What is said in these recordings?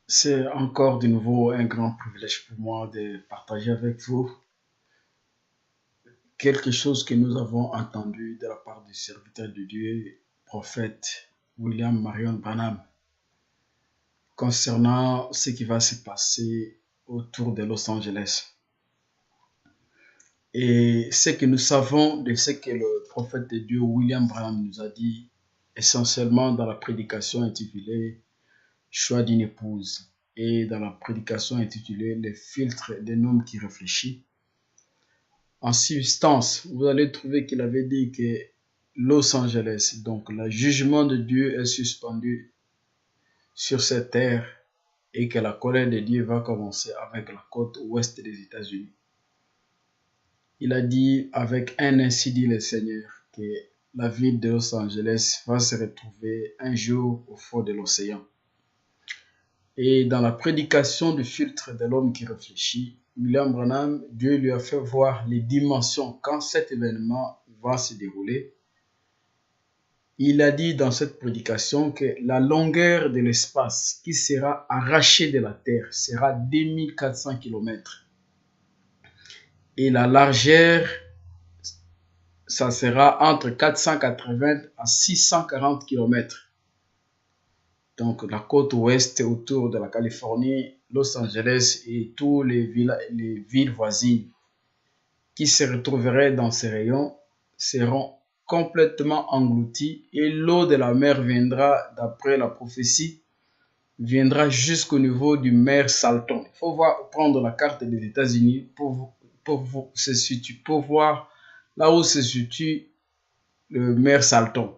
C'est encore de nouveau un grand privilège pour moi de partager avec vous quelque chose que nous avons entendu de la part du serviteur de Dieu, prophète William Marion Branham, concernant ce qui va se passer autour de Los Angeles. Et ce que nous savons de ce que le prophète de Dieu William Branham nous a dit, essentiellement dans la prédication intitulée Choix d'une épouse et dans la prédication intitulée Les filtres d'un homme qui réfléchit. En substance, vous allez trouver qu'il avait dit que Los Angeles, donc le jugement de Dieu est suspendu sur cette terre et que la colère de Dieu va commencer avec la côte ouest des États-Unis. Il a dit avec un ainsi dit le Seigneur que la ville de Los Angeles va se retrouver un jour au fond de l'océan. Et dans la prédication du filtre de l'homme qui réfléchit, William Branham, Dieu lui a fait voir les dimensions quand cet événement va se dérouler. Il a dit dans cette prédication que la longueur de l'espace qui sera arrachée de la terre sera 2400 km. Et la largeur, ça sera entre 480 à 640 km. Donc la côte ouest autour de la Californie, Los Angeles et toutes les villes voisines qui se retrouveraient dans ces rayons seront complètement englouties et l'eau de la mer viendra, d'après la prophétie, viendra jusqu'au niveau du mer Salton. Il faut prendre la carte des États-Unis pour voir là où se situe le mer Salton.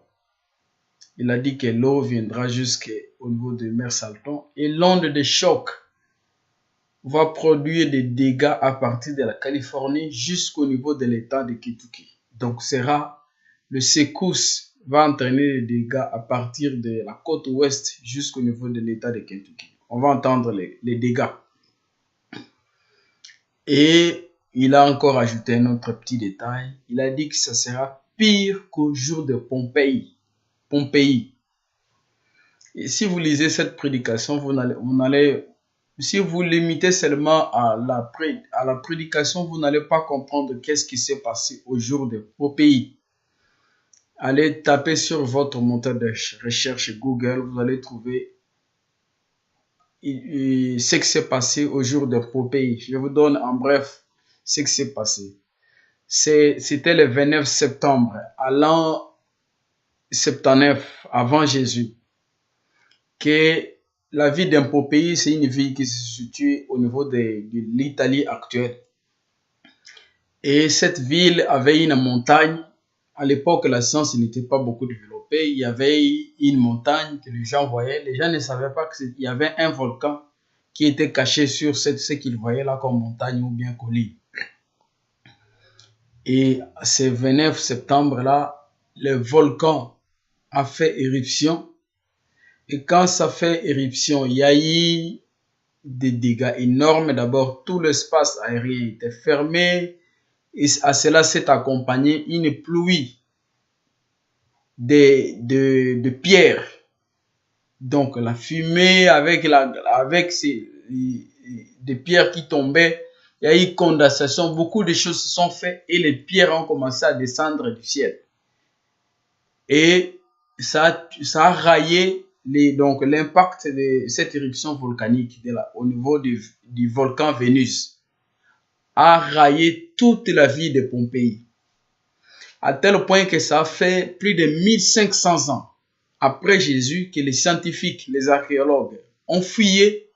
Il a dit que l'eau viendra jusqu'au niveau de mer Salton et l'onde de choc va produire des dégâts à partir de la Californie jusqu'au niveau de l'état de Kentucky. Donc le secousse va entraîner des dégâts à partir de la côte ouest jusqu'au niveau de l'état de Kentucky. On va entendre les dégâts. Et il a encore ajouté un autre petit détail. Il a dit que ça sera pire qu'au jour de Pompéi. Et si vous lisez cette prédication, si vous limitez seulement à la prédication, vous n'allez pas comprendre qu'est-ce qui s'est passé au jour de Pompéi. Allez taper sur votre moteur de recherche Google, vous allez trouver ce qui s'est passé au jour de Pompéi. Je vous donne en bref ce qui s'est passé. C'était le 29 septembre à l'an 79 avant Jésus que la ville d'un Pompéi, c'est une ville qui se situe au niveau de l'Italie actuelle. Et cette ville avait une montagne. À l'époque, la science n'était pas beaucoup développée. Il y avait une montagne que les gens voyaient. Les gens ne savaient pas qu'il y avait un volcan qui était caché sur ce qu'ils voyaient là comme montagne ou bien colline. Et ce 29 septembre-là, le volcan a fait éruption. Et quand ça fait éruption, il y a eu des dégâts énormes. D'abord, tout l'espace aérien était fermé. Et à cela s'est accompagné une pluie de pierres. Donc, la fumée avec des pierres qui tombaient. Il y a eu condensation. Beaucoup de choses se sont faites et les pierres ont commencé à descendre du ciel. Et ça a raillé donc l'impact de cette éruption volcanique au niveau du volcan Vénus a raillé toute la ville de Pompéi, à tel point que ça a fait plus de 1500 ans après Jésus que les scientifiques, les archéologues ont fouillé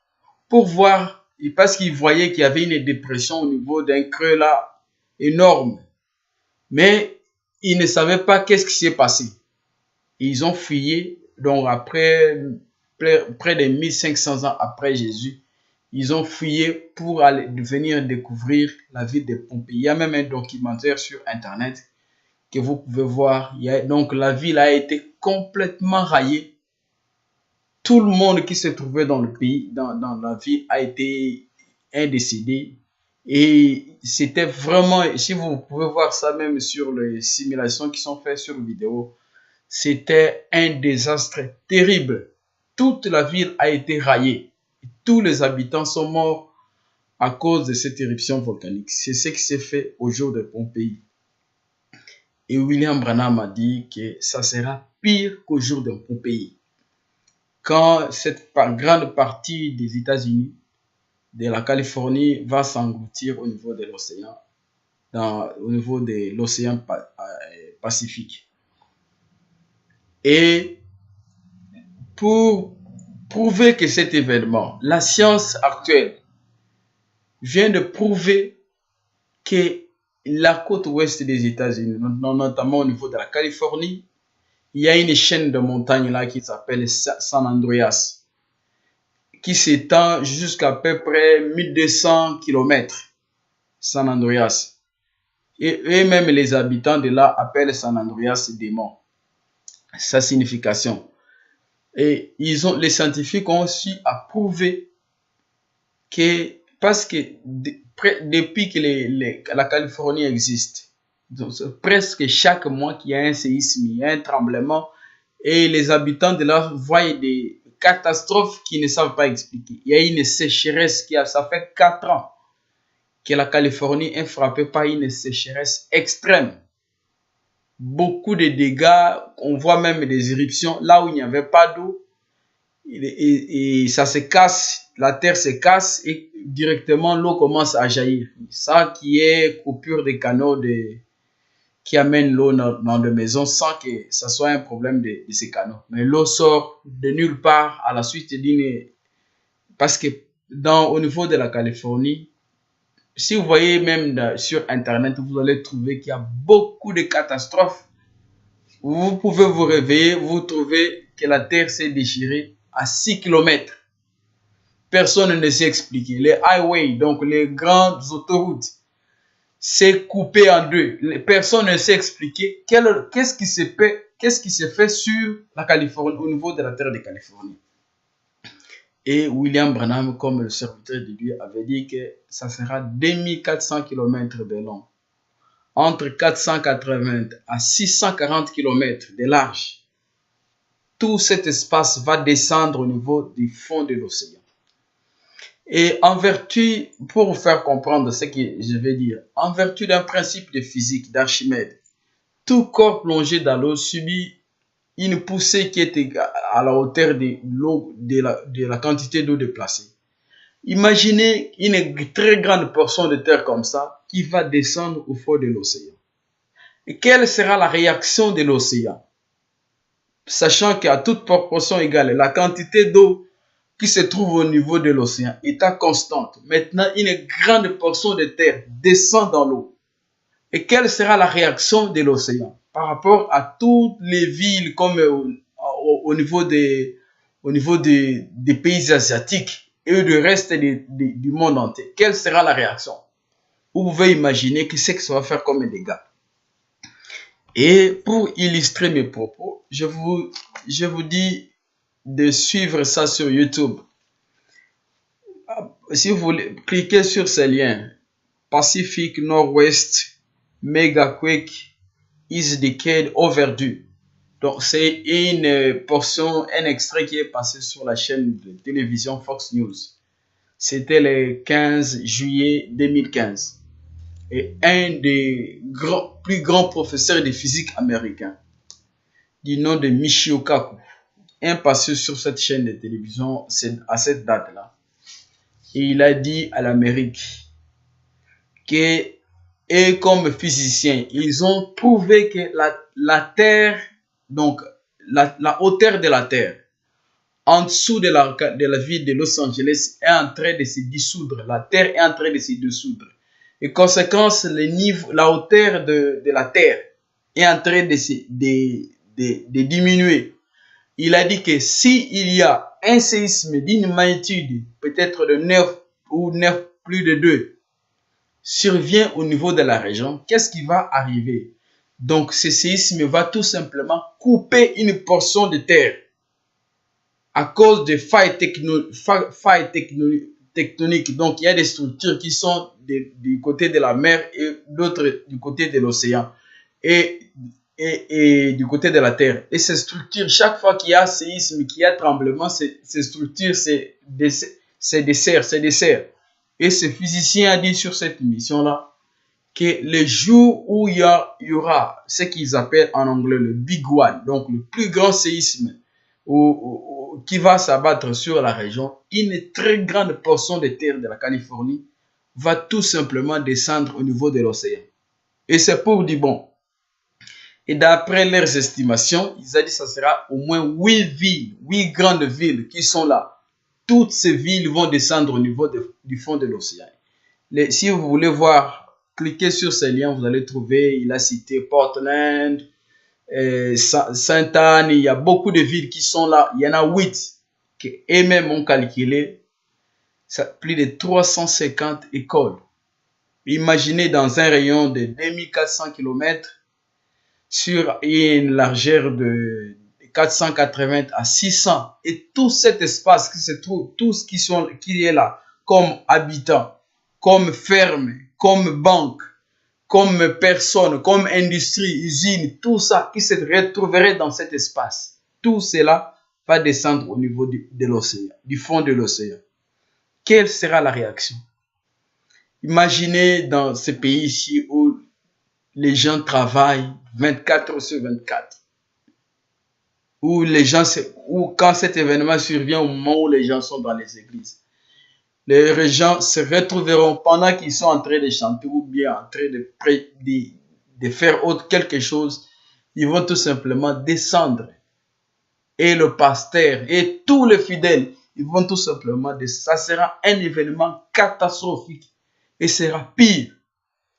pour voir, parce qu'ils voyaient qu'il y avait une dépression au niveau d'un creux là énorme, mais ils ne savaient pas qu'est-ce qui s'est passé. Ils ont fouillé, donc après près de 1500 ans après Jésus, ils ont fouillé pour venir découvrir la ville de Pompéi. Il y a même un documentaire sur Internet que vous pouvez voir. Donc la ville a été complètement raillée. Tout le monde qui se trouvait dans le pays, dans la ville, a été décédé. Et c'était vraiment, si vous pouvez voir ça même sur les simulations qui sont faites sur vidéo, c'était un désastre terrible. Toute la ville a été raillée. tous les habitants sont morts à cause de cette éruption volcanique. C'est ce qui s'est fait au jour de Pompéi. Et William Branham a dit que ça sera pire qu'au jour de Pompéi. Quand cette grande partie des États-Unis, de la Californie, va s'engloutir au niveau de l'océan, au niveau de l'océan Pacifique. Et pour prouver que cet événement, la science actuelle vient de prouver que la côte ouest des États-Unis, notamment au niveau de la Californie, il y a une chaîne de montagnes là qui s'appelle San Andreas, qui s'étend jusqu'à peu près 1200 km, San Andreas. Et même les habitants de là appellent San Andreas démon. Sa signification. Et les scientifiques ont aussi à prouver que, parce que depuis que la Californie existe, donc presque chaque mois qu'il y a un séisme, il y a un tremblement, et les habitants de là voient des catastrophes qu'ils ne savent pas expliquer. Il y a une sécheresse ça fait 4 ans que la Californie est frappée par une sécheresse extrême. Beaucoup de dégâts, on voit même des éruptions là où il n'y avait pas d'eau, et ça se casse, la terre se casse et directement l'eau commence à jaillir. Ça qui est coupure des canaux qui amènent l'eau dans les maisons sans que ça soit un problème de ces canaux. Mais l'eau sort de nulle part à la suite d'une... Parce que au niveau de la Californie, si vous voyez même sur Internet, vous allez trouver qu'il y a beaucoup de catastrophes. Vous pouvez vous réveiller, vous trouvez que la terre s'est déchirée à 6 km. Personne ne sait expliquer. Les highways, donc les grandes autoroutes, c'est coupé en deux. Personne ne sait expliquer qu'est-ce qui s'est fait sur la Californie, au niveau de la terre de Californie. Et William Branham, comme le serviteur de Dieu, avait dit que ça sera 2400 km de long, entre 480 à 640 km de large. Tout cet espace va descendre au niveau du fond de l'océan. Et en vertu, pour vous faire comprendre ce que je vais dire, en vertu d'un principe de physique d'Archimède, tout corps plongé dans l'eau subit une poussée qui est égale à la hauteur de l'eau, de la quantité d'eau déplacée. Imaginez une très grande portion de terre comme ça qui va descendre au fond de l'océan. Et quelle sera la réaction de l'océan? Sachant qu'à toute proportion égale, la quantité d'eau qui se trouve au niveau de l'océan est constante. Maintenant, une grande portion de terre descend dans l'eau. Et quelle sera la réaction de l'océan par rapport à toutes les villes comme au niveau des pays asiatiques et du reste du monde entier? Quelle sera la réaction? Vous pouvez imaginer ce que ça va faire comme dégâts. Et pour illustrer mes propos, je vous dis de suivre ça sur YouTube. Si vous voulez, cliquez sur ce lien. Pacific Northwest Megaquake is decayed overdue. Donc, c'est une portion, un extrait qui est passé sur la chaîne de télévision Fox News. C'était le 15 juillet 2015. Et un des plus grands professeurs de physique américains, du nom de Michio Kaku, est passé sur cette chaîne de télévision à cette date-là. Et il a dit à l'Amérique que, et comme physiciens, ils ont prouvé que la Terre, donc la hauteur de la Terre, en dessous de la ville de Los Angeles, est en train de se dissoudre. La Terre est en train de se dissoudre. Et conséquence, la hauteur de la Terre est en train de diminuer. Il a dit que s'il y a un séisme d'une magnitude, peut-être de 9 ou 9 plus de 2, survient au niveau de la région, qu'est-ce qui va arriver? Donc, ce séisme va tout simplement couper une portion de terre à cause de failles tectoniques. Donc, il y a des structures qui sont du côté de la mer et d'autres du côté de l'océan et du côté de la terre. Et ces structures, chaque fois qu'il y a séisme, qu'il y a tremblement, ces structures c'est des serres, c'est des serres. Et ce physicien a dit sur cette mission-là que le jour où il y aura ce qu'ils appellent en anglais le Big One, donc le plus grand séisme qui va s'abattre sur la région, une très grande portion des terres de la Californie va tout simplement descendre au niveau de l'océan. Et c'est pour dire bon. Et d'après leurs estimations, ils ont dit que ça sera au moins 8 villes, 8 grandes villes qui sont là. Toutes ces villes vont descendre au niveau du fond de l'océan. Si vous voulez voir, cliquez sur ces liens, vous allez trouver, il a cité Portland, Sainte-Anne, il y a beaucoup de villes qui sont là. Il y en a 8 qui eux-mêmes ont calculé plus de 350 écoles. Imaginez dans un rayon de 2400 km sur une largeur de 480 à 600 et tout cet espace qui se trouve, tout ce qui est là comme habitants, comme ferme, comme banque, comme personne, comme industrie, usine, tout ça qui se retrouverait dans cet espace. Tout cela va descendre au niveau de l'océan, du fond de l'océan. Quelle sera la réaction? Imaginez dans ce pays ici où les gens travaillent 24 heures sur 24. Où quand cet événement survient au moment où les gens sont dans les églises. Les gens se retrouveront pendant qu'ils sont en train de chanter ou bien en train de faire autre quelque chose. Ils vont tout simplement descendre. Et le pasteur et tous les fidèles, ils vont tout simplement descendre. Ça sera un événement catastrophique. Et sera pire.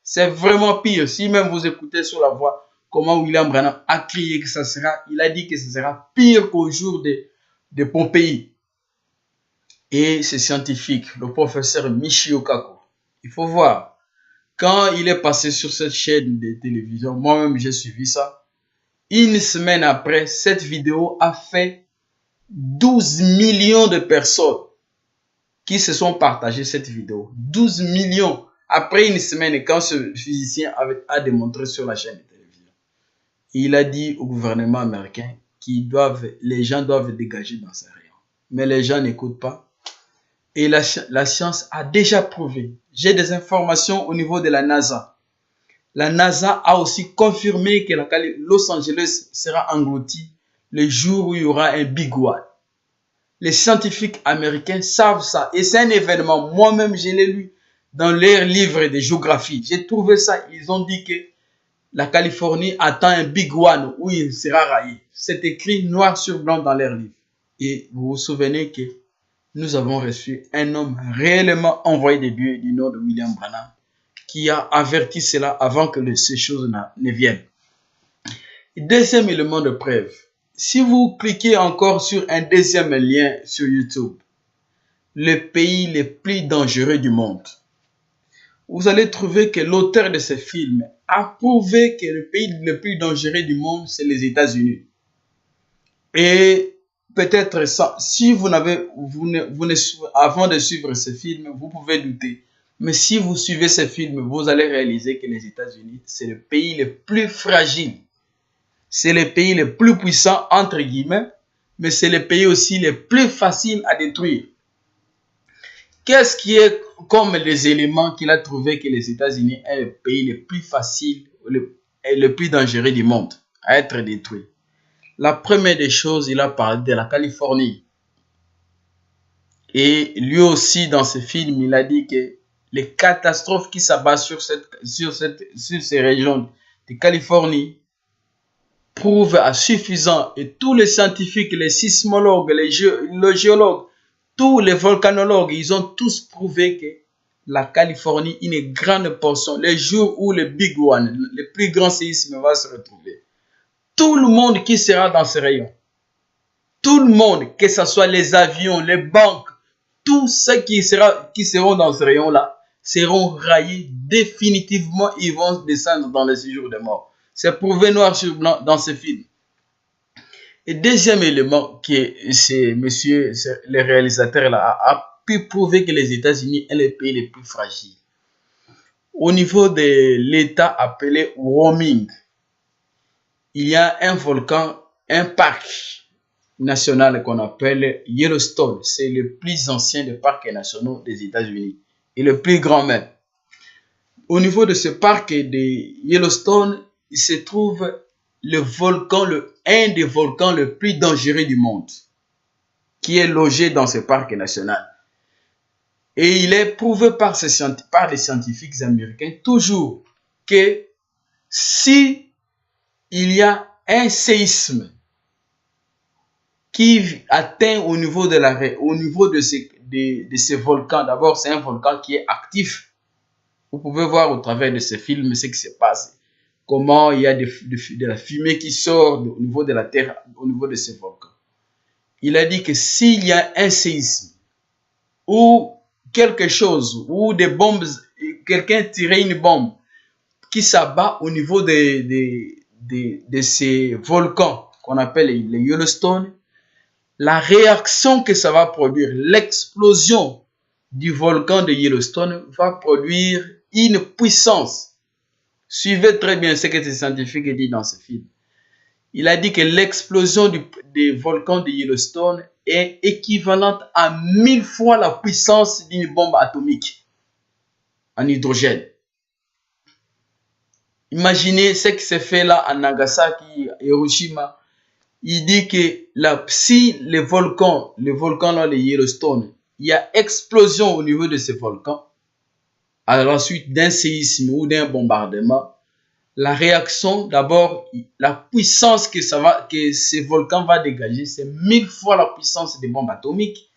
C'est vraiment pire. Si même vous écoutez sur la voix comment William Branham a crié que ça sera, il a dit que ça sera pire qu'au jour de Pompéi. Et c'est scientifique, le professeur Michio Kaku. Il faut voir, quand il est passé sur cette chaîne de télévision, moi-même j'ai suivi ça. Une semaine après, cette vidéo a fait 12 millions de personnes qui se sont partagées cette vidéo. 12 millions après une semaine quand ce physicien a démontré sur la chaîne de télévision. Il a dit au gouvernement américain les gens doivent dégager dans ces rayons. Mais les gens n'écoutent pas. Et la science a déjà prouvé. J'ai des informations au niveau de la NASA. La NASA a aussi confirmé que Los Angeles sera englouti le jour où il y aura un Big One. Les scientifiques américains savent ça. Et c'est un événement. Moi-même, je l'ai lu dans leurs livres de géographie. J'ai trouvé ça. Ils ont dit que la Californie attend un Big One où il sera raillé. C'est écrit noir sur blanc dans leurs livres. Et vous vous souvenez que nous avons reçu un homme réellement envoyé de Dieu du nom de William Branham qui a averti cela avant que ces choses ne viennent. Deuxième élément de preuve. Si vous cliquez encore sur un deuxième lien sur YouTube, le pays le plus dangereux du monde, vous allez trouver que l'auteur de ce film a prouvé que le pays le plus dangereux du monde, c'est les États-Unis. Et peut-être ça, si avant de suivre ce film, vous pouvez douter. Mais si vous suivez ce film, vous allez réaliser que les États-Unis, c'est le pays le plus fragile. C'est le pays le plus puissant, entre guillemets, mais c'est le pays aussi le plus facile à détruire. Qu'est-ce qui est comme les éléments qu'il a trouvé que les États-Unis est le pays le plus facile et le plus dangereux du monde à être détruit? La première des choses, il a parlé de la Californie. Et lui aussi, dans ce film, il a dit que les catastrophes qui s'abattent sur ces régions de Californie prouvent à suffisant. Et tous les scientifiques, les sismologues, les géologues, tous les volcanologues, ils ont tous prouvé que la Californie, une grande portion, les jours où le Big One, le plus grand séisme va se retrouver. Tout le monde qui sera dans ce rayon, tout le monde, que ce soit les avions, les banques, tous ceux qui seront dans ce rayon-là, seront raillés définitivement, ils vont descendre dans le séjour des morts. C'est prouvé noir sur blanc dans ce film. Et deuxième élément, le réalisateur là, a pu prouver que les États-Unis est le pays le plus fragile. Au niveau de l'État appelé Wyoming, il y a un volcan, un parc national qu'on appelle Yellowstone. C'est le plus ancien des parcs nationaux des États-Unis et le plus grand même. Au niveau de ce parc de Yellowstone, il se trouve le volcan, un des volcans le plus dangereux du monde, qui est logé dans ce parc national. Et il est prouvé par les scientifiques américains toujours que si il y a un séisme qui atteint au niveau de ces volcans, d'abord c'est un volcan qui est actif. Vous pouvez voir au travers de ce film ce qui se passe. Comment il y a de la fumée qui sort au niveau de la terre, au niveau de ces volcans. Il a dit que s'il y a un séisme ou quelque chose, ou des bombes, quelqu'un tirait une bombe qui s'abat au niveau de ces volcans qu'on appelle les Yellowstone, la réaction que ça va produire, l'explosion du volcan de Yellowstone va produire une puissance. Suivez très bien ce que ce scientifique dit dans ce film. Il a dit que l'explosion des volcans de Yellowstone est équivalente à 1000 fois la puissance d'une bombe atomique en hydrogène. Imaginez ce qui s'est fait là à Nagasaki, Hiroshima. Il dit que si les volcans là, les Yellowstone, il y a explosion au niveau de ces volcans, à la suite d'un séisme ou d'un bombardement, la réaction, d'abord, la puissance que ces volcans va dégager, c'est 1000 fois la puissance des bombes atomiques.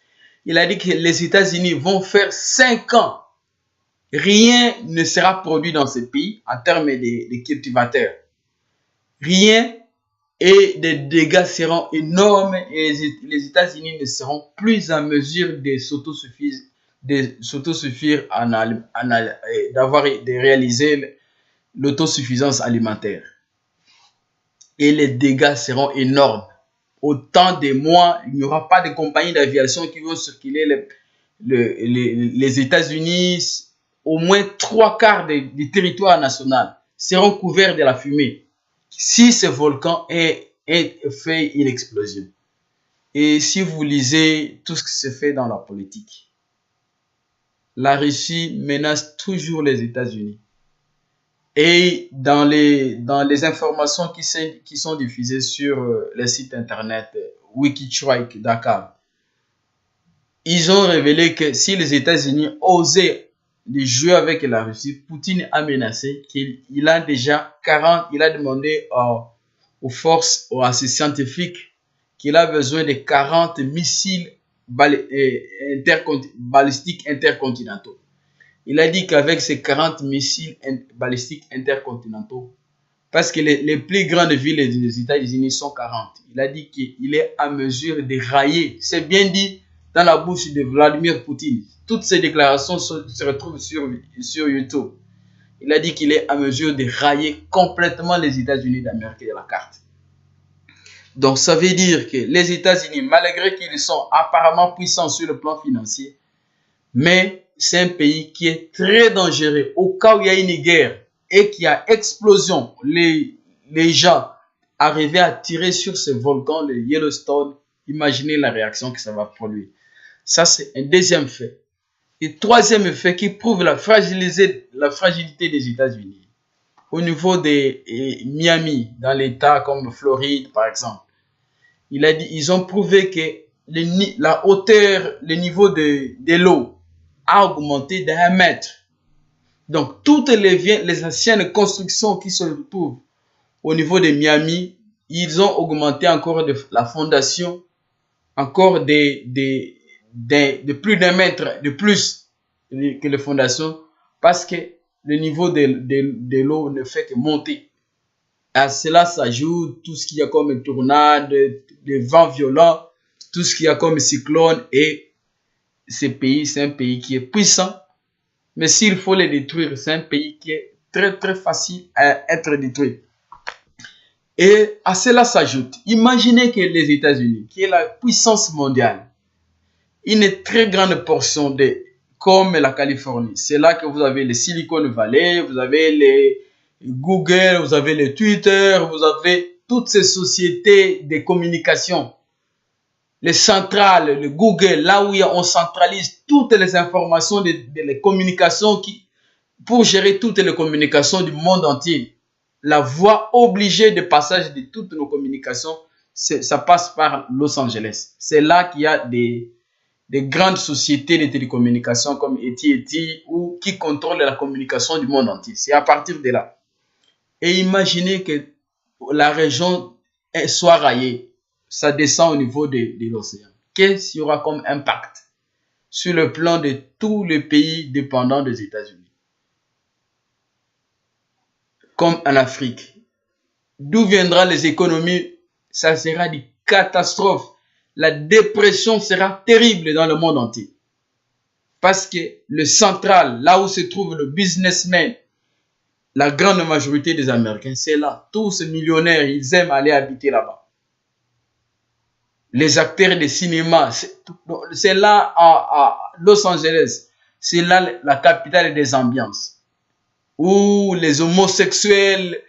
Il a dit que les États-Unis vont faire 5 ans. Rien ne sera produit dans ce pays en termes de cultivateurs. Rien, et des dégâts seront énormes et les États-Unis ne seront plus en mesure de s'autosuffire, de réaliser l'autosuffisance alimentaire. Et les dégâts seront énormes. Autant de mois, il n'y aura pas de compagnies d'aviation qui vont circuler les États-Unis. Au moins 3/4 du territoire national seront couverts de la fumée si ce volcan fait une explosion. Et si vous lisez tout ce qui se fait dans la politique, la Russie menace toujours les États-Unis. Et dans les informations qui sont diffusées sur les sites internet Wikitrike Dakar, ils ont révélé que si les États-Unis osaient de jouer avec la Russie, Poutine a menacé qu'il a déjà il a demandé aux forces, à ses scientifiques, qu'il a besoin de 40 missiles balistiques intercontinentaux. Il a dit qu'avec ces 40 missiles balistiques intercontinentaux, parce que les plus grandes villes des États-Unis sont 40, il a dit qu'il est à mesure de railler, c'est bien dit dans la bouche de Vladimir Poutine. Toutes ces déclarations se retrouvent sur YouTube. Il a dit qu'il est à mesure de railler complètement les États-Unis d'Amérique de la carte. Donc ça veut dire que les États-Unis, malgré qu'ils sont apparemment puissants sur le plan financier, mais c'est un pays qui est très dangereux. Au cas où il y a une guerre et qu'il y a explosion, les gens arrivent à tirer sur ce volcan, le Yellowstone, imaginez la réaction que ça va produire. Ça, c'est un deuxième fait. Et troisième fait qui prouve la fragilité des États-Unis. Au niveau de Miami, dans l'État comme Floride, par exemple, ils ont prouvé que la hauteur, le niveau de l'eau a augmenté d'1 mètre. Donc, toutes les anciennes constructions qui se trouvent au niveau de Miami, ils ont augmenté encore la fondation, encore de plus d'1 mètre de plus que les fondations, parce que le niveau de l'eau ne fait que monter. À cela s'ajoute tout ce qu'il y a comme tornade, des vents violents, tout ce qu'il y a comme cyclone. Et ce pays, c'est un pays qui est puissant, mais s'il faut les détruire, c'est un pays qui est très très facile à être détruit. Et à cela s'ajoute, imaginez que les États-Unis, qui est la puissance mondiale, une très grande portion comme la Californie, c'est là que vous avez les Silicon Valley, vous avez les Google, vous avez les Twitter, vous avez toutes ces sociétés de communication les centrales, le Google, là où on centralise toutes les informations les communications pour gérer toutes les communications du monde entier. La voie obligée de passage de toutes nos communications, ça passe par Los Angeles. C'est là qu'il y a des grandes sociétés de télécommunications comme AT&T ou qui contrôlent la communication du monde entier. C'est à partir de là. Et imaginez que la région soit raillée. Ça descend au niveau de l'océan. Qu'est-ce qu'il y aura comme impact sur le plan de tous les pays dépendants des États-Unis? Comme en Afrique. D'où viendront les économies? Ça sera des catastrophes. La dépression sera terrible dans le monde entier. Parce que le central, là où se trouve le businessman, la grande majorité des Américains, c'est là. Tous ces millionnaires, ils aiment aller habiter là-bas. Les acteurs de cinéma, c'est là à Los Angeles. C'est là la capitale des ambiances. Où les homosexuels,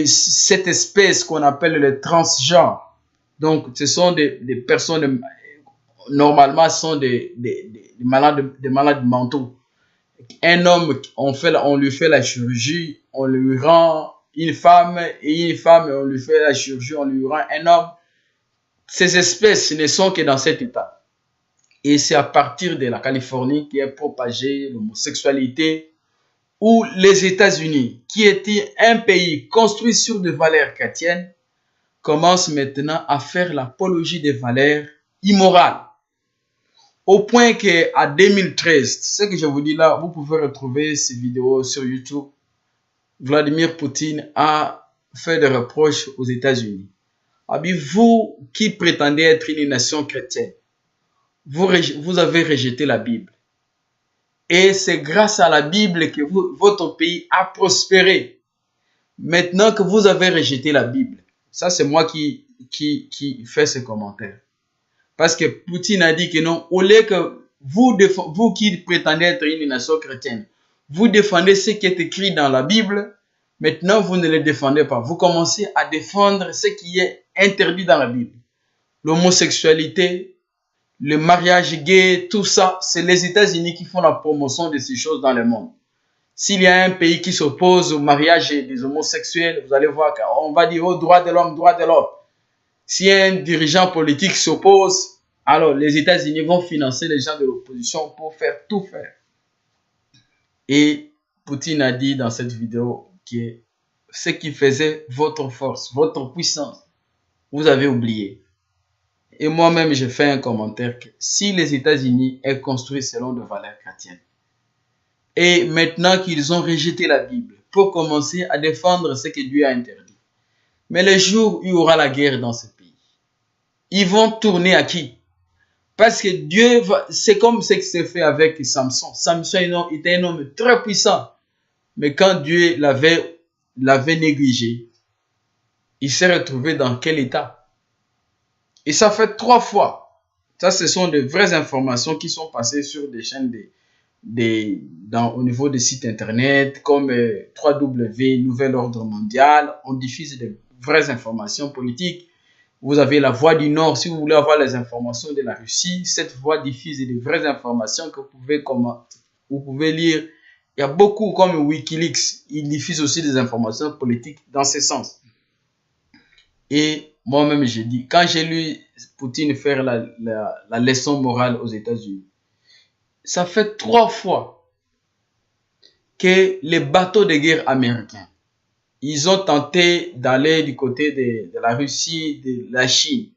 cette espèce qu'on appelle les transgenres. Donc, ce sont des personnes, normalement, sont des malades mentaux. Un homme, on lui fait la chirurgie, on lui rend une femme, et une femme, on lui fait la chirurgie, on lui rend un homme. Ces espèces ne sont que dans cet état. Et c'est à partir de la Californie qui est propagée l'homosexualité, où les États-Unis, qui étaient un pays construit sur des valeurs chrétiennes, commencent maintenant à faire l'apologie des valeurs immorales. Au point qu'en 2013, ce que je vous dis là, vous pouvez retrouver ces vidéos sur YouTube. Vladimir Poutine a fait des reproches aux États-Unis. Vous qui prétendez être une nation chrétienne, vous avez rejeté la Bible. Et c'est grâce à la Bible que votre pays a prospéré. Maintenant que vous avez rejeté la Bible, ça c'est moi qui fais ce commentaire. Parce que Poutine a dit que non, au lieu que vous qui prétendez être une nation chrétienne, vous défendez ce qui est écrit dans la Bible, maintenant vous ne le défendez pas. Vous commencez à défendre ce qui est interdit dans la Bible. L'homosexualité, le mariage gay, tout ça, c'est les États-Unis qui font la promotion de ces choses dans le monde. S'il y a un pays qui s'oppose au mariage des homosexuels, vous allez voir qu'on va dire oh, droit de l'homme, droit de l'homme. Si un dirigeant politique s'oppose, alors les États-Unis vont financer les gens de l'opposition pour tout faire. Et Poutine a dit dans cette vidéo que ce qui faisait votre force, votre puissance, vous avez oublié. Et moi-même, j'ai fait un commentaire que si les États-Unis est construit selon des valeurs chrétiennes, et maintenant qu'ils ont rejeté la Bible pour commencer à défendre ce que Dieu a interdit, mais le jour où il y aura la guerre dans ce pays, ils vont tourner à qui? Parce que Dieu, c'est comme ce qui s'est fait avec Samson. Samson était un homme très puissant. Mais quand Dieu l'avait négligé, il s'est retrouvé dans quel état? Et ça fait 3 fois. Ça, ce sont de vraies informations qui sont passées sur des chaînes au niveau des sites internet comme www, Nouvel Ordre Mondial. On diffuse de vraies informations politiques. Vous avez la Voix du Nord, si vous voulez avoir les informations de la Russie. Cette voix diffuse de vraies informations que vous pouvez lire. Il y a beaucoup comme Wikileaks, ils diffusent aussi des informations politiques dans ce sens. Et moi-même, j'ai dit, quand j'ai lu Poutine faire la leçon morale aux États-Unis, ça fait 3 fois que les bateaux de guerre américains, ils ont tenté d'aller du côté de la Russie, de la Chine.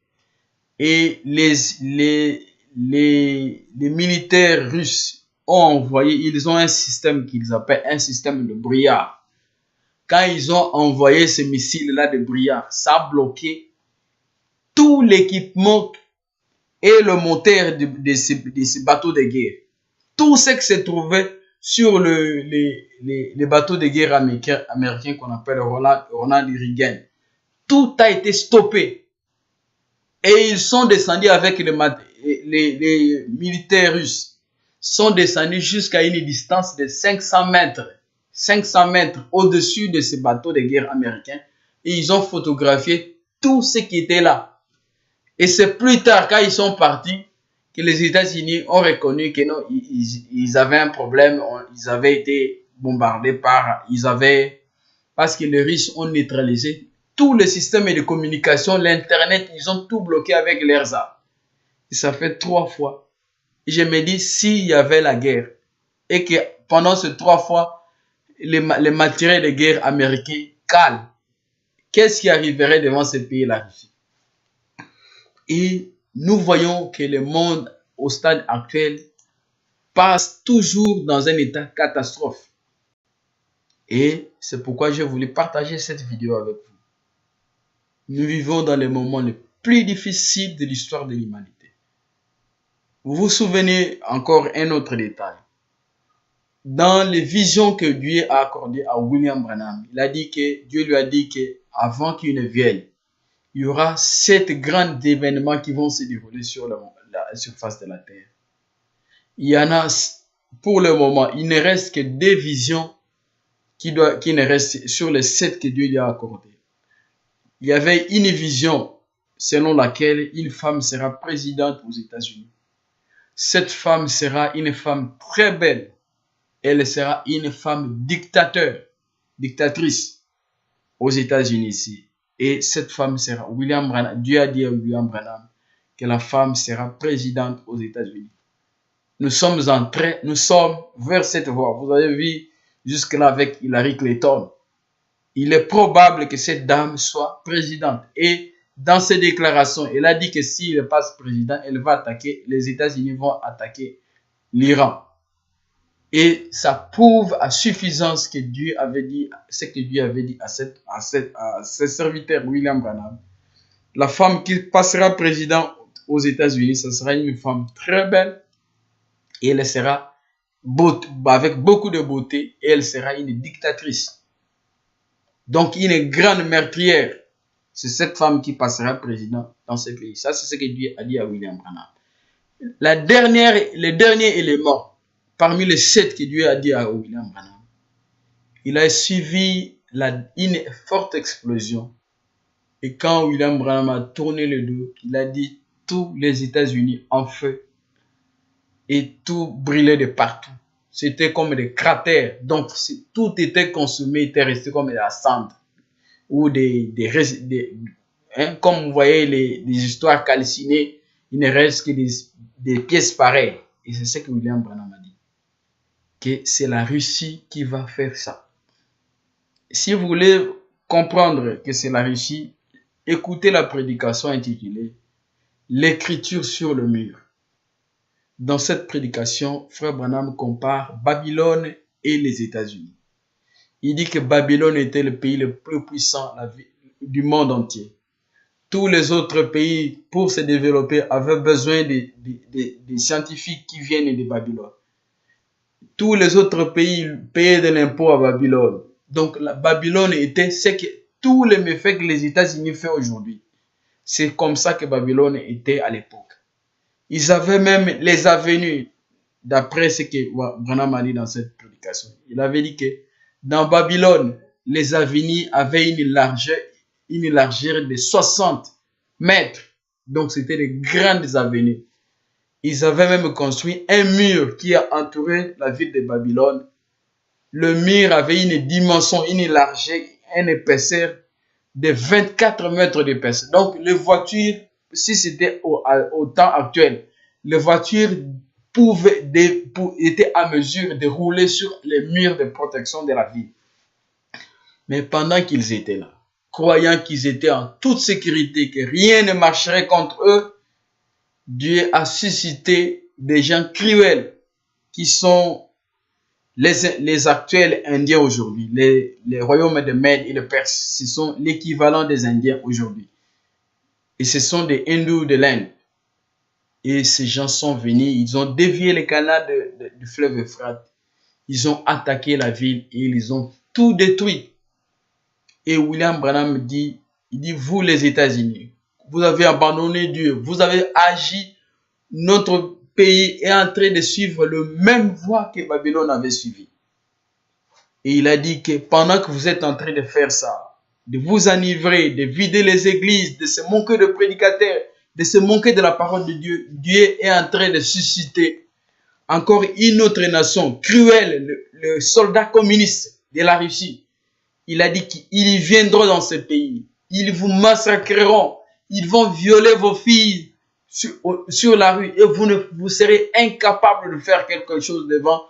Et les militaires russes ils ont un système qu'ils appellent un système de brouillard. Quand ils ont envoyé ces missiles-là de brouillard, ça a bloqué tout l'équipement et le moteur de ces bateaux de guerre. Tout ce qui se trouvait sur les bateaux de guerre américains qu'on appelle Ronald Reagan. Tout a été stoppé. Et ils sont descendus avec les militaires russes. Sont descendus jusqu'à une distance de 500 mètres. 500 mètres au-dessus de ces bateaux de guerre américains. Et ils ont photographié tout ce qui était là. Et c'est plus tard, quand ils sont partis, que les États-Unis ont reconnu que non, ils avaient un problème, ils avaient été bombardés parce que les Russes ont neutralisé tous les systèmes de communication, l'Internet, ils ont tout bloqué avec leurs armes. Et ça fait 3 fois. Et je me dis, s'il y avait la guerre, et que pendant ces 3 fois, les matériels de guerre américains calent, qu'est-ce qui arriverait devant ce pays, la Russie? Et nous voyons que le monde, au stade actuel, passe toujours dans un état catastrophe. Et c'est pourquoi j'ai voulu partager cette vidéo avec vous. Nous vivons dans les moments les plus difficiles de l'histoire de l'humanité. Vous vous souvenez encore un autre détail. Dans les visions que Dieu a accordées à William Branham, Dieu lui a dit que avant qu'il ne vienne, il y aura 7 grands événements qui vont se dérouler sur la surface de la terre. Il y en a, pour le moment, il ne reste que 2 visions qui ne restent sur les 7 que Dieu lui a accordées. Il y avait une vision selon laquelle une femme sera présidente aux États-Unis. Cette femme sera une femme très belle. Elle sera une femme dictatrice aux États-Unis ici. Et cette femme sera William Branham. Dieu a dit à William Branham que la femme sera présidente aux États-Unis. Nous sommes vers cette voie. Vous avez vu jusque-là avec Hillary Clinton. Il est probable que cette dame soit présidente. Et dans ses déclarations, elle a dit que s'il passe président, les États-Unis vont attaquer l'Iran. Et ça prouve à suffisance que Dieu avait dit, ce que Dieu avait dit à ses serviteurs, William Branham. La femme qui passera président aux États-Unis, ce sera une femme très belle. Et elle sera avec beaucoup de beauté. Et elle sera une dictatrice. Donc, une grande meurtrière. C'est cette femme qui passera président dans ce pays. Ça, c'est ce que Dieu a dit à William Branham. Le dernier élément, parmi les 7 que Dieu a dit à William Branham, il a suivi une forte explosion. Et quand William Branham a tourné le dos, il a dit tous les États-Unis en feu. Et tout brûlait de partout. C'était comme des cratères. Donc, tout était consumé, était resté comme de la cendre. Ou comme vous voyez des histoires calcinées, il ne reste que des pièces pareilles. Et c'est ce que William Branham a dit. Que c'est la Russie qui va faire ça. Si vous voulez comprendre que c'est la Russie, écoutez la prédication intitulée « L'écriture sur le mur ». Dans cette prédication, Frère Branham compare Babylone et les États-Unis. Il dit que Babylone était le pays le plus puissant du monde entier. Tous les autres pays, pour se développer, avaient besoin des scientifiques qui viennent de Babylone. Tous les autres pays payaient de l'impôt à Babylone. Donc la Babylone était tous les méfaits que les États-Unis font aujourd'hui. C'est comme ça que Babylone était à l'époque. Ils avaient même les avenues, d'après ce que Branham a dit dans cette prédication. Il avait dit que dans Babylone, les avenues avaient une largeur de 60 mètres. Donc c'était de grandes avenues. Ils avaient même construit un mur qui a entouré la ville de Babylone. Le mur avait une dimension, une largeur, une épaisseur de 24 mètres d'épaisseur. Donc les voitures, si c'était au temps actuel, les voitures étaient à mesure de rouler sur les murs de protection de la ville. Mais pendant qu'ils étaient là, croyant qu'ils étaient en toute sécurité, que rien ne marcherait contre eux, Dieu a suscité des gens cruels qui sont les actuels Indiens aujourd'hui, les royaumes de Mède et de Perse. Ce sont l'équivalent des Indiens aujourd'hui. Et ce sont des hindous de l'Inde. Et ces gens sont venus, ils ont dévié le canal du fleuve Euphrate. Ils ont attaqué la ville et ils ont tout détruit. Et William Branham dit, vous les États-Unis, vous avez abandonné Dieu, vous avez agi, notre pays est en train de suivre le même voie que Babylone avait suivi. Et il a dit que pendant que vous êtes en train de faire ça, de vous enivrer, de vider les églises, de se moquer de prédicateurs, de se moquer de la parole de Dieu, Dieu est en train de susciter encore une autre nation cruelle, le soldat communiste de la Russie. Il a dit qu'ils viendront dans ce pays, ils vous massacreront, ils vont violer vos filles sur la rue et vous serez incapables de faire quelque chose devant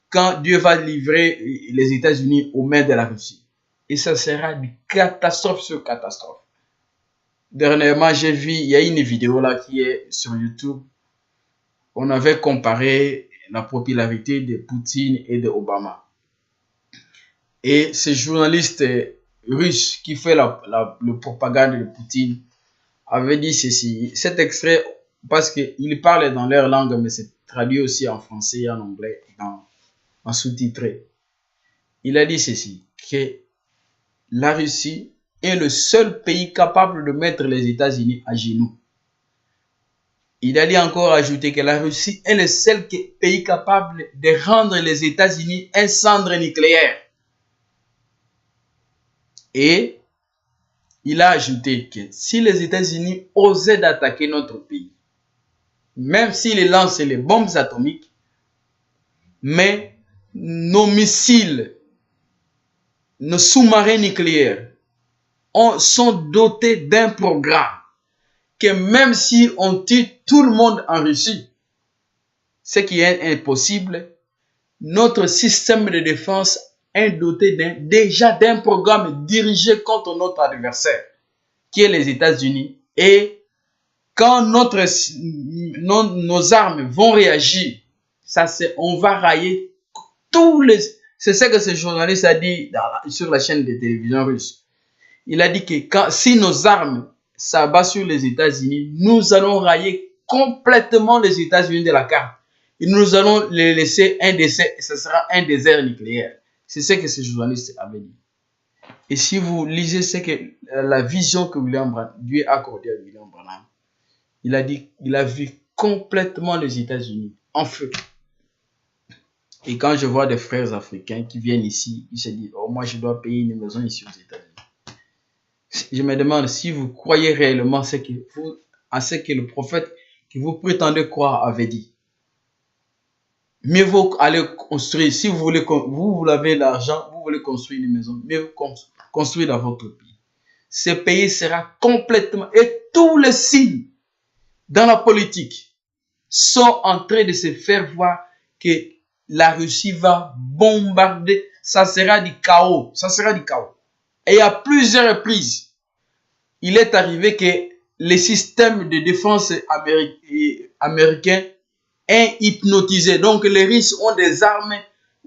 quand Dieu va livrer les États-Unis aux mains de la Russie. Et ça sera une catastrophe sur catastrophe. Dernièrement, j'ai vu, il y a une vidéo là qui est sur YouTube. On avait comparé la popularité de Poutine et de Obama. Et ce journaliste russe qui fait le propagande de Poutine avait dit ceci. Cet extrait, parce qu'il parle dans leur langue, mais c'est traduit aussi en français et en anglais, en sous-titré. Il a dit ceci, que la Russie est le seul pays capable de mettre les États-Unis à genoux. Il a dit encore ajouter que la Russie est le seul pays capable de rendre les États-Unis un centre nucléaire. Et il a ajouté que si les États-Unis osaient d'attaquer notre pays, même s'ils lancent les bombes atomiques, mais nos missiles, nos sous-marins nucléaires sont dotés d'un programme que même si on tue tout le monde en Russie, ce qui est impossible, notre système de défense est doté déjà d'un programme dirigé contre notre adversaire, qui est les États-Unis. Et quand nos armes vont réagir, on va railler tous les... C'est ce que ce journaliste a dit sur la chaîne de télévision russe. Il a dit que si nos armes s'abattent sur les États-Unis, nous allons railler complètement les États-Unis de la carte. Et nous allons les laisser un décès, ce sera un désert nucléaire. C'est ce que ce journaliste avait dit. Et si vous lisez la vision que Dieu a accordée à William Branham, il a dit qu'il a vu complètement les États-Unis en feu. Et quand je vois des frères africains qui viennent ici, ils se disent, oh, moi je dois payer une maison ici aux États-Unis. Je me demande si vous croyez réellement à ce que le prophète que vous prétendez croire avait dit. Mieux vaut aller construire, si vous avez l'argent, vous voulez construire une maison, mieux vaut construire dans votre pays. Ce pays sera complètement, et tous les signes dans la politique sont en train de se faire voir que la Russie va bombarder, ça sera du chaos, Et à plusieurs reprises, il est arrivé que les systèmes de défense américains est hypnotisé. Donc les Russes ont des armes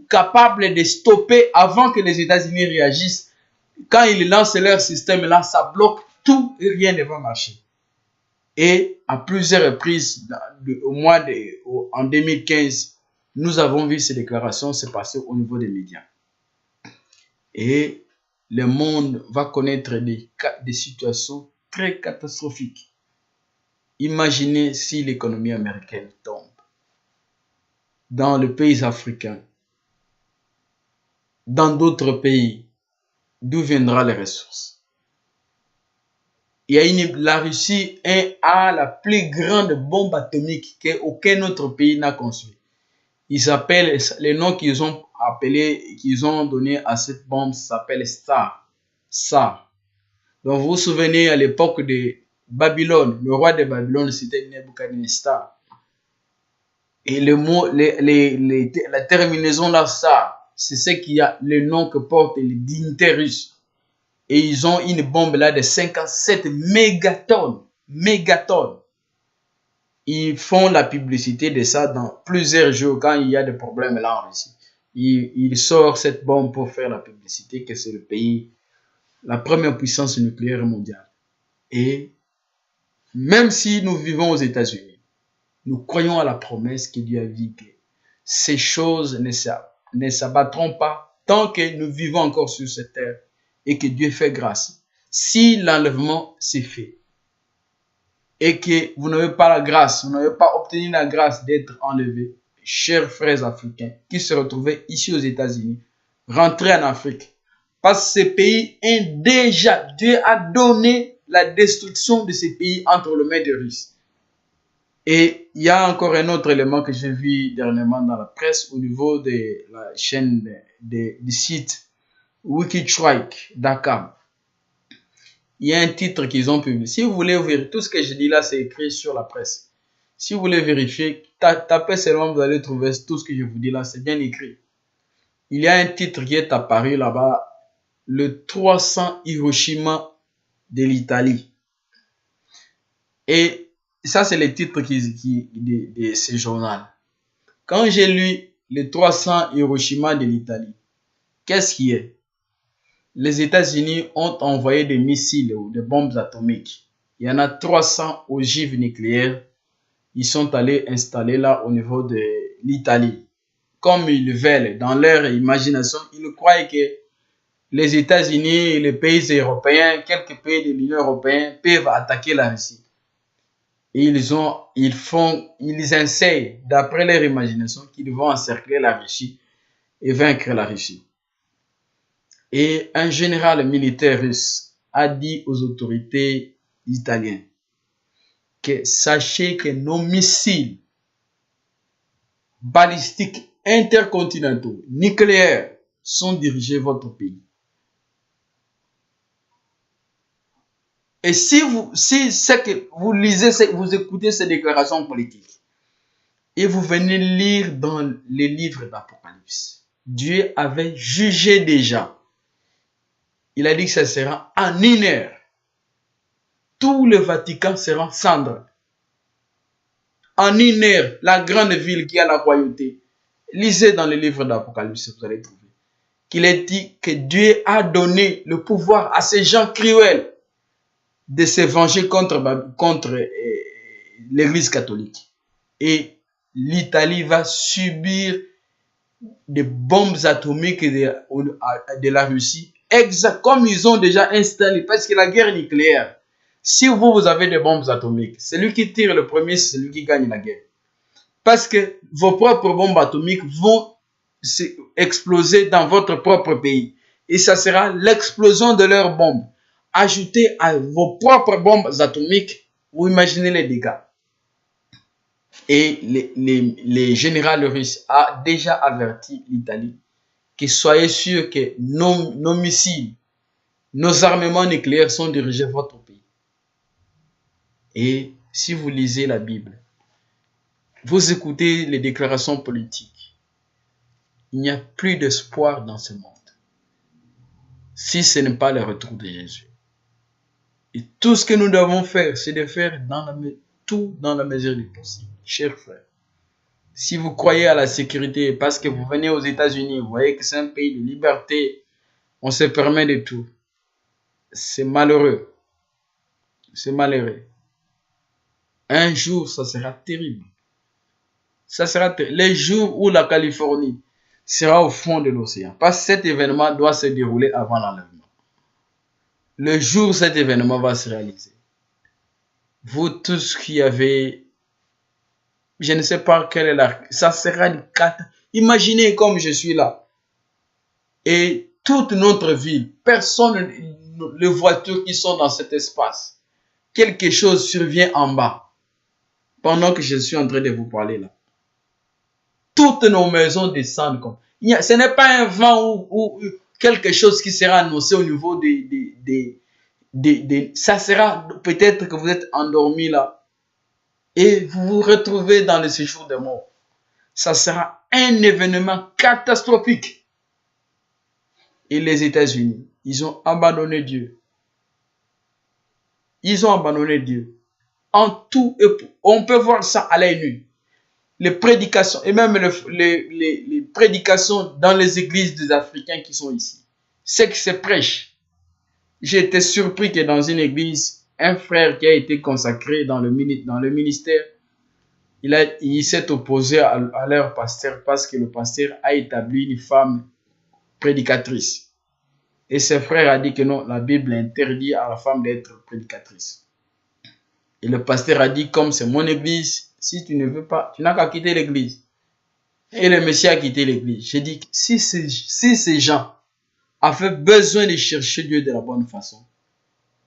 capables de stopper avant que les États-Unis réagissent. Quand ils lancent leur système là, ça bloque tout et rien ne va marcher. Et à plusieurs reprises, en 2015, nous avons vu ces déclarations se passer au niveau des médias. Et le monde va connaître des situations très catastrophiques. Imaginez si l'économie américaine tombe dans les pays africains, dans d'autres pays, d'où viendra les ressources? La Russie a la plus grande bombe atomique qu'aucun autre pays n'a construit. Les noms qu'ils ont donné à cette bombe s'appelle SAR. Donc vous vous souvenez à l'époque de Babylone, le roi de Babylone c'était Nebuchadnezzar. Et la terminaison là, c'est ce qui a le nom que portent les dignitaires russes. Et ils ont une bombe là de 57 mégatonnes. Ils font la publicité de ça dans plusieurs jours quand il y a des problèmes là en Russie. Ils sortent cette bombe pour faire la publicité que c'est le pays, la première puissance nucléaire mondiale. Et même si nous vivons aux États-Unis, nous croyons à la promesse que Dieu a dit que ces choses ne s'abattront pas tant que nous vivons encore sur cette terre et que Dieu fait grâce. Si l'enlèvement s'est fait et que vous n'avez pas la grâce, vous n'avez pas obtenu la grâce d'être enlevé, chers frères africains qui se retrouvaient ici aux États-Unis, rentrez en Afrique. Parce que ces pays Dieu a donné la destruction de ces pays entre les mains des Russes. Et il y a encore un autre élément que j'ai vu dernièrement dans la presse au niveau de la chaîne du site Wikitrike Dakar. Il y a un titre qu'ils ont publié. Si vous voulez vérifier, tout ce que je dis là, c'est écrit sur la presse. Si vous voulez vérifier, tapez seulement, vous allez trouver tout ce que je vous dis là, c'est bien écrit. Il y a un titre qui est apparu là-bas, le 300 Hiroshima de l'Italie. Et ça, c'est le titre de ce journal. Quand j'ai lu les 300 Hiroshima de l'Italie, qu'est-ce qui est? Les États-Unis ont envoyé des missiles ou des bombes atomiques. Il y en a 300 ogives nucléaires. Ils sont allés installer là au niveau de l'Italie. Comme ils veulent, dans leur imagination, ils croient que les États-Unis et les pays européens, quelques pays de l'Union européenne peuvent attaquer la Russie. Et ils essaient, d'après leur imagination, qu'ils vont encercler la Russie et vaincre la Russie. Et un général militaire russe a dit aux autorités italiennes que sachez que nos missiles balistiques intercontinentaux nucléaires sont dirigés vers votre pays. Et si c'est que vous lisez, vous écoutez ces déclarations politiques et vous venez lire dans les livres d'Apocalypse, Dieu avait jugé déjà. Il a dit que ça sera en 1 heure. Tout le Vatican sera cendre. En 1 heure, la grande ville qui a la royauté. Lisez dans les livres d'Apocalypse, vous allez trouver. Qu'il est dit que Dieu a donné le pouvoir à ces gens cruels de se venger contre l'Église catholique. Et l'Italie va subir des bombes atomiques de la Russie, exact comme ils ont déjà installé, parce que la guerre nucléaire, si vous avez des bombes atomiques, celui qui tire le premier, c'est celui qui gagne la guerre. Parce que vos propres bombes atomiques vont exploser dans votre propre pays. Et ça sera l'explosion de leurs bombes. Ajoutez à vos propres bombes atomiques, vous imaginez les dégâts. Et les généraux russes ont déjà averti l'Italie que soyez sûr que nos missiles, nos armements nucléaires sont dirigés vers votre pays. Et si vous lisez la Bible, vous écoutez les déclarations politiques, il n'y a plus d'espoir dans ce monde si ce n'est pas le retour de Jésus. Et tout ce que nous devons faire, c'est de faire tout dans la mesure du possible. Chers frères, si vous croyez à la sécurité parce que vous venez aux États-Unis, vous voyez que c'est un pays de liberté, on se permet de tout. C'est malheureux. C'est malheureux. Un jour, ça sera terrible. Ça sera les jours où la Californie sera au fond de l'océan. Parce que cet événement doit se dérouler avant l'enlèvement. Le jour où cet événement va se réaliser, vous tous qui avez, je ne sais pas quelle est ça sera une carte. Imaginez comme je suis là. Et toute notre ville, personne, les voitures qui sont dans cet espace, quelque chose survient en bas. Pendant que je suis en train de vous parler là. Toutes nos maisons descendent comme. Ce n'est pas un vent ou quelque chose qui sera annoncé au niveau ça sera peut-être que vous êtes endormi là et vous vous retrouvez dans le séjour des morts. Ça sera un événement catastrophique. Et les États-Unis, ils ont abandonné Dieu. Ils ont abandonné Dieu. En tout et pour. On peut voir ça à l'œil nu. Les prédications et même les prédications dans les églises des Africains qui sont ici. C'est que c'est prêche. J'ai été surpris que dans une église, un frère qui a été consacré dans le ministère, il s'est opposé à leur pasteur parce que le pasteur a établi une femme prédicatrice. Et ce frère a dit que non, la Bible interdit à la femme d'être prédicatrice. Et le pasteur a dit, comme c'est mon église, si tu ne veux pas, tu n'as qu'à quitter l'église. Et le monsieur a quitté l'église. J'ai dit, si ces gens avaient besoin de chercher Dieu de la bonne façon,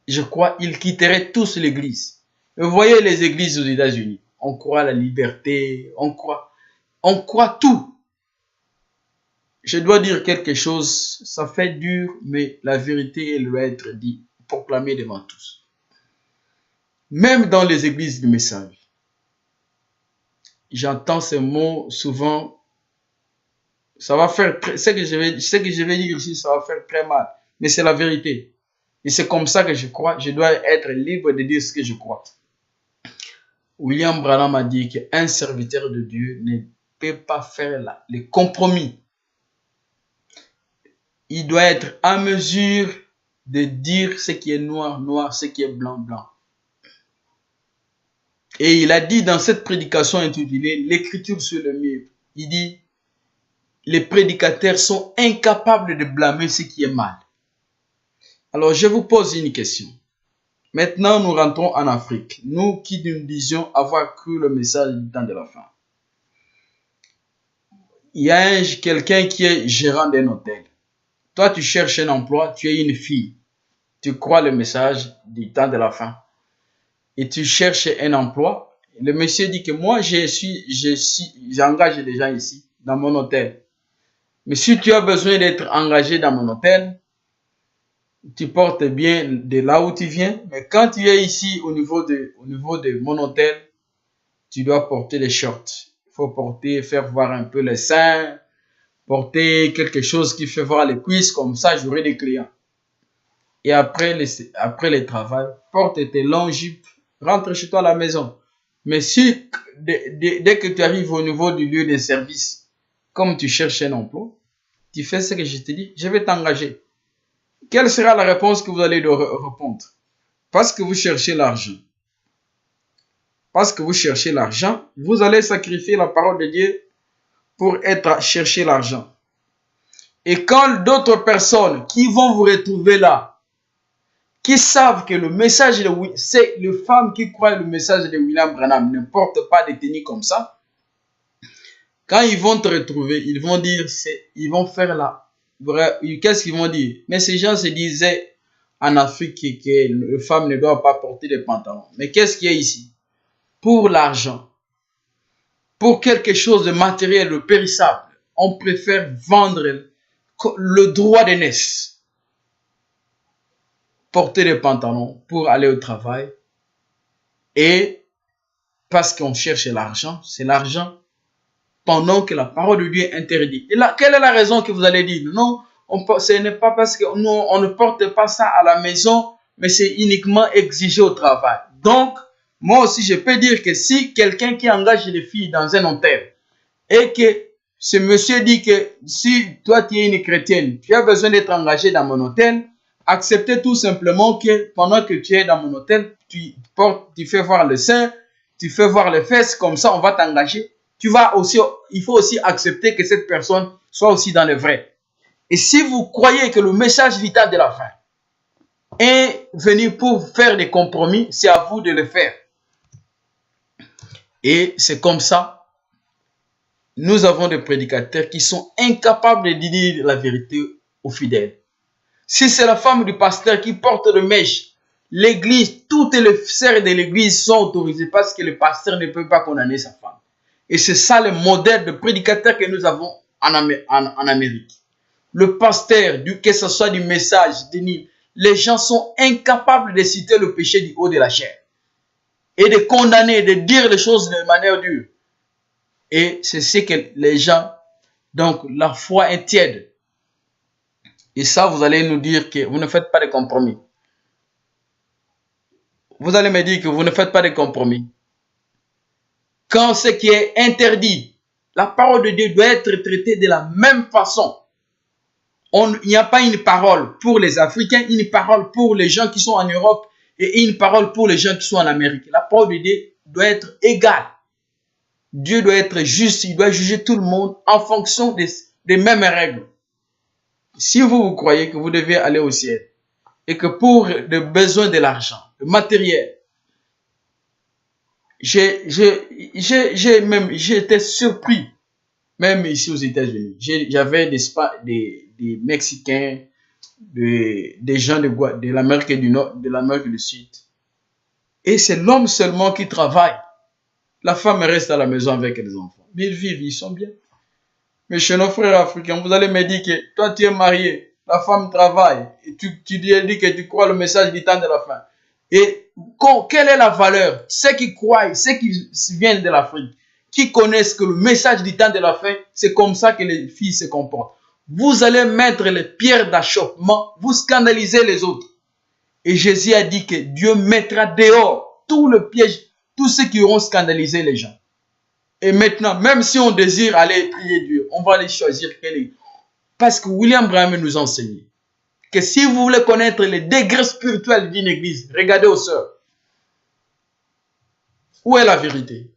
je crois qu'ils quitteraient tous l'église. Vous voyez les églises aux États-Unis. on croit à la liberté, on croit tout. Je dois dire quelque chose, ça fait dur, mais la vérité, elle doit être dite, proclamée devant tous. Même dans les églises du message, j'entends ces mots souvent. Ça va faire, ce que je vais dire ici, ça va faire très mal. Mais c'est la vérité. Et c'est comme ça que je crois. Je dois être libre de dire ce que je crois. William Branham a dit qu'un serviteur de Dieu ne peut pas faire les compromis. Il doit être en mesure de dire ce qui est noir, noir, ce qui est blanc, blanc. Et il a dit dans cette prédication intitulée « L'écriture sur le mur », il dit « Les prédicateurs sont incapables de blâmer ce qui est mal. » Alors je vous pose une question. Maintenant, nous rentrons en Afrique. Nous qui nous disions avoir cru le message du temps de la fin. Il y a quelqu'un qui est gérant d'un hôtel. Toi, tu cherches un emploi, tu es une fille. Tu crois le message du temps de la fin. Et tu cherches un emploi. Le monsieur dit que moi, j'engage des gens ici, dans mon hôtel. Mais si tu as besoin d'être engagé dans mon hôtel, tu portes bien de là où tu viens. Mais quand tu es ici au niveau de mon hôtel, tu dois porter des shorts. Il faut faire voir un peu les seins, porter quelque chose qui fait voir les cuisses, comme ça j'aurai des clients. Et après le travail, porte tes longs jupes, rentre chez toi à la maison. Mais si, dès que tu arrives au niveau du lieu de service, comme tu cherches un emploi, tu fais ce que je te dis, je vais t'engager. Quelle sera la réponse que vous allez répondre? Parce que vous cherchez l'argent. Parce que vous cherchez l'argent, vous allez sacrifier la parole de Dieu pour chercher l'argent. Et quand d'autres personnes qui vont vous retrouver là, qui savent que le message c'est les femmes qui croient le message de William Branham ne porte pas des tenues comme ça, quand ils vont te retrouver, ils vont dire, ils vont faire la vraie, qu'est-ce qu'ils vont dire? Mais ces gens se disaient en Afrique que les femmes ne doivent pas porter des pantalons. Mais qu'est-ce qu'il y a ici? Pour l'argent, pour quelque chose de matériel, de périssable, on préfère vendre le droit d'aînesse. Porter des pantalons pour aller au travail. Et parce qu'on cherche l'argent, c'est l'argent pendant que la parole de Dieu est interdite. Et là, quelle est la raison que vous allez dire? Non, ce n'est pas parce que nous, on ne porte pas ça à la maison, mais c'est uniquement exigé au travail. Donc, moi aussi, je peux dire que si quelqu'un qui engage les filles dans un hôtel et que ce monsieur dit que si toi tu es une chrétienne, tu as besoin d'être engagé dans mon hôtel, acceptez tout simplement que pendant que tu es dans mon hôtel, tu fais voir le sein, tu fais voir les fesses, comme ça on va t'engager. Il faut aussi accepter que cette personne soit aussi dans le vrai. Et si vous croyez que le message vital de la fin est venu pour faire des compromis, c'est à vous de le faire. Et c'est comme ça, nous avons des prédicateurs qui sont incapables de dire la vérité aux fidèles. Si c'est la femme du pasteur qui porte le mèche, l'église, toutes les sœurs de l'église sont autorisées parce que le pasteur ne peut pas condamner sa femme. Et c'est ça le modèle de prédicateur que nous avons en Amérique. Le pasteur, que ce soit du message, les gens sont incapables de citer le péché du haut de la chair. Et de condamner, de dire les choses de manière dure. Et c'est ce que les gens, donc la foi est tiède. Et ça, vous allez nous dire que vous ne faites pas de compromis. Vous allez me dire que vous ne faites pas de compromis. Quand ce qui est interdit, la parole de Dieu doit être traitée de la même façon. Il n'y a pas une parole pour les Africains, une parole pour les gens qui sont en Europe et une parole pour les gens qui sont en Amérique. La parole de Dieu doit être égale. Dieu doit être juste, il doit juger tout le monde en fonction des mêmes règles. Si vous croyez que vous devez aller au ciel et que pour le besoin de l'argent, le matériel, j'étais surpris, même ici aux États-Unis. J'avais des Mexicains, des gens de l'Amérique du Nord, de l'Amérique du Sud. Et c'est l'homme seulement qui travaille. La femme reste à la maison avec les enfants. Mais ils vivent, ils sont bien. Mais chez nos frères africains, vous allez me dire que toi tu es marié, la femme travaille, et tu dis que tu crois le message du temps de la fin. Et quelle est la valeur? Ceux qui croient, ceux qui viennent de l'Afrique, qui connaissent que le message du temps de la fin, c'est comme ça que les filles se comportent. Vous allez mettre les pierres d'achoppement, vous scandalisez les autres. Et Jésus a dit que Dieu mettra dehors tout le piège, tous ceux qui auront scandalisé les gens. Et maintenant, même si on désire aller prier Dieu, on va aller choisir quel est. Parce que William Branham nous enseigne que si vous voulez connaître les degrés spirituels d'une église, regardez aux sœurs. Où est la vérité?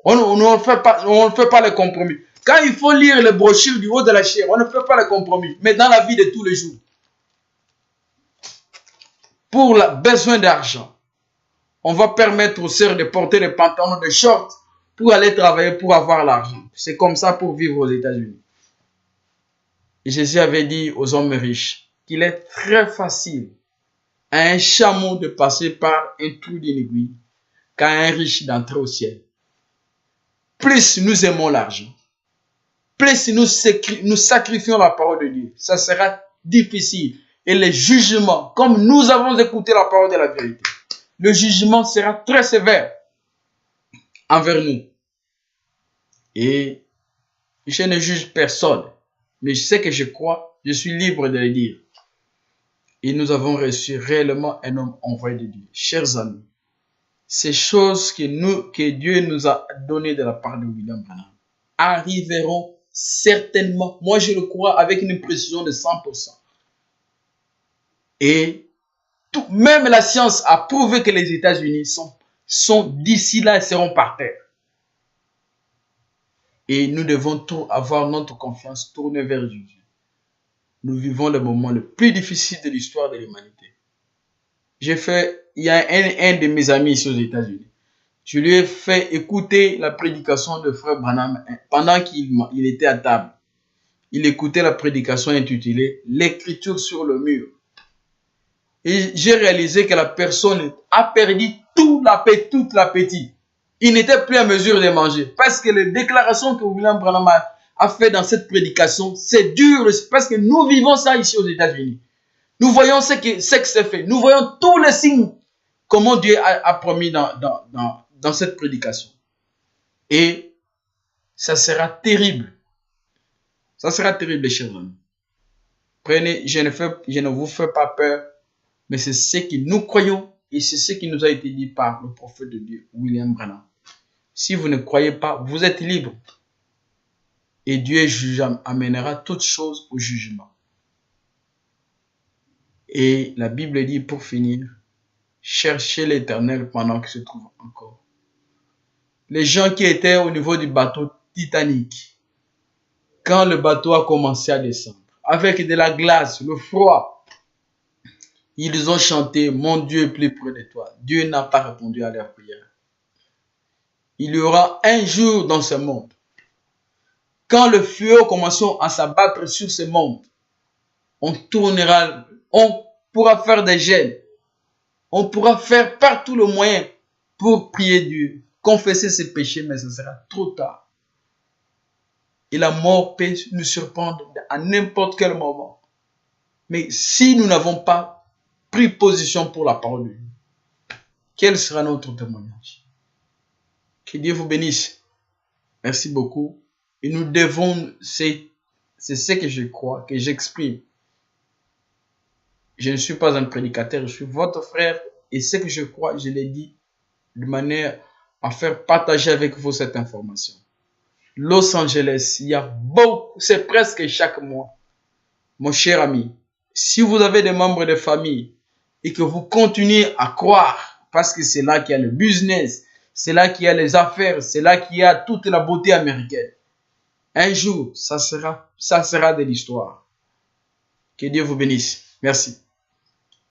On ne fait pas les compromis. Quand il faut lire les brochures du haut de la chair, on ne fait pas les compromis. Mais dans la vie de tous les jours, pour le besoin d'argent, on va permettre aux sœurs de porter des pantalons, des shorts pour aller travailler, pour avoir l'argent. C'est comme ça pour vivre aux États-Unis. Jésus avait dit aux hommes riches qu'il est très facile à un chameau de passer par un trou d'une aiguille qu'à un riche d'entrer au ciel. Plus nous aimons l'argent, plus nous sacrifions la parole de Dieu, ça sera difficile. Et les jugements, comme nous avons écouté la parole de la vérité, le jugement sera très sévère envers nous. Et je ne juge personne, mais ce que je crois, je suis libre de le dire. Et nous avons reçu réellement un homme envoyé de Dieu. Chers amis, ces choses que Dieu nous a données de la part de William Branham arriveront certainement, moi je le crois avec une précision de 100%. Et même la science a prouvé que les États-Unis sont d'ici là, ils seront par terre. Et nous devons avoir notre confiance tournée vers Jésus. Nous vivons le moment le plus difficile de l'histoire de l'humanité. Il y a un de mes amis ici aux États-Unis. Je lui ai fait écouter la prédication de frère Branham pendant qu'il était à table. Il écoutait la prédication intitulée « L'écriture sur le mur ». Et j'ai réalisé que la personne a perdu tout l'appétit. Il n'était plus à mesure de manger. Parce que les déclarations que William Branham a fait dans cette prédication, c'est dur. Parce que nous vivons ça ici aux États-Unis. Nous voyons ce que c'est fait. Nous voyons tous les signes comment Dieu a promis dans cette prédication. Et ça sera terrible. Ça sera terrible, les chers amis. Prenez, je ne vous fais pas peur, mais c'est ce que nous croyons et c'est ce qui nous a été dit par le prophète de Dieu, William Branham. Si vous ne croyez pas, vous êtes libre. Et Dieu amènera toutes choses au jugement. Et la Bible dit, pour finir, cherchez l'Éternel pendant qu'il se trouve encore. Les gens qui étaient au niveau du bateau Titanic, quand le bateau a commencé à descendre, avec de la glace, le froid, ils ont chanté « Mon Dieu est plus près de toi ». Dieu n'a pas répondu à leur prière. Il y aura un jour dans ce monde, quand le feu commencera à s'abattre sur ce monde, on pourra faire des jeûnes, on pourra faire partout le moyen pour prier Dieu, confesser ses péchés, mais ce sera trop tard. Et la mort peut nous surprendre à n'importe quel moment. Mais si nous n'avons pas pris position pour la parole de Dieu, quel sera notre témoignage? Que Dieu vous bénisse. Merci beaucoup. Et nous devons, c'est ce que je crois, que j'exprime. Je ne suis pas un prédicateur, je suis votre frère. Et ce que je crois, je l'ai dit de manière à faire partager avec vous cette information. Los Angeles, il y a beaucoup, c'est presque chaque mois. Mon cher ami, si vous avez des membres de famille et que vous continuez à croire, parce que c'est là qu'il y a le business, c'est là qu'il y a les affaires, c'est là qu'il y a toute la beauté américaine. Un jour, ça sera de l'histoire. Que Dieu vous bénisse. Merci.